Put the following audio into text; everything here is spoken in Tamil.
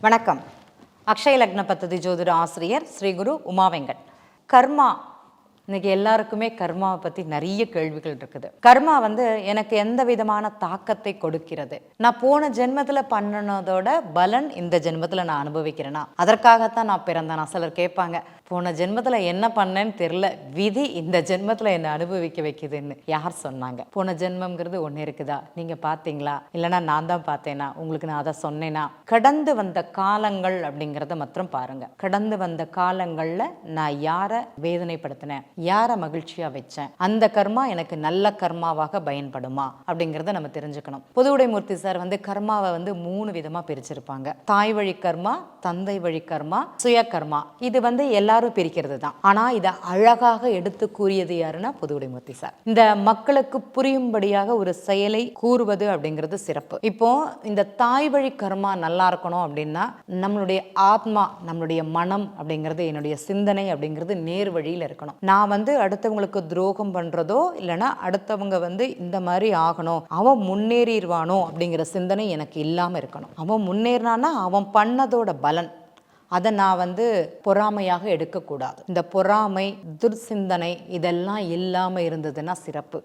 வணக்கம். அக்ஷய லக்ன பத்ததி ஜோதிட ஆசிரியர் ஸ்ரீ குரு உமா வெங்கட். கர்மா, இன்னைக்கு எல்லாருக்குமே கர்மாவை பற்றி நிறைய கேள்விகள் இருக்குது. கர்மா எனக்கு எந்த விதமான தாக்கத்தை கொடுக்கிறது, நான் போன ஜென்மத்தில் பண்ணினதோட பலன் இந்த ஜென்மத்தில் நான் அனுபவிக்கிறேன்னா, அதற்காகத்தான் நான் பிறந்தேனா? சிலர் கேட்பாங்க, போன ஜென்மத்தில் என்ன பண்ணேன்னு தெரில, விதி இந்த ஜென்மத்தில் என்னை அனுபவிக்க வைக்குதுன்னு. யார் சொன்னாங்க? போன ஜென்மங்கிறது ஒன்று இருக்குதா? நீங்கள் பார்த்தீங்களா? இல்லைனா நான் தான் பார்த்தேனா? உங்களுக்கு நான் அதை சொன்னேனா? கடந்து வந்த காலங்கள் அப்படிங்கிறத மாத்திரம் பாருங்க. கடந்து வந்த காலங்களில் நான் யாரை வேதனைப்படுத்தினேன், யாரை மகிழ்ச்சியாக வச்சேன், அந்த கர்மா எனக்கு நல்ல கர்மாவாக பயன்படுமா அப்படிங்கிறத நம்ம தெரிஞ்சுக்கணும். புதுவுடைமூர்த்தி சார் கர்மாவை 3 விதமாக பிரிச்சிருப்பாங்க. தாய் வழி கர்மா, தந்தை வழி கர்மா, சுய கர்மா. இது எல்லாரும் பிரிக்கிறது தான். ஆனால் இதை அழகாக எடுத்து கூறியது யாருன்னா புதுவுடைமூர்த்தி சார். இந்த மக்களுக்கு புரியும்படியாக ஒரு செயலை கூறுவது அப்படிங்கிறது சிறப்பு. இப்போ இந்த தாய் வழி கர்மா நல்லா இருக்கணும் அப்படின்னா நம்மளுடைய ஆத்மா, நம்மளுடைய மனம் அப்படிங்கிறது, என்னுடைய சிந்தனை அப்படிங்கிறது நேர் வழியில் இருக்கணும். நான் அடுத்தவங்களுக்கு துரோகம் பண்றதோ இல்லைன்னா அடுத்தவங்க இந்த மாதிரி ஆகணும், அவன் முன்னேறிடுவானோ அப்படிங்கிற சிந்தனை எனக்கு இல்லாம இருக்கணும். அவன் முன்னேறினான்னா அவன் பண்ணதோட பலன், அதை நான் பொறாமையாக எடுக்கக்கூடாது. இந்த பொறாமை, துர்சிந்தனை இதெல்லாம் இல்லாமல் இருந்ததுன்னா சிறப்பு.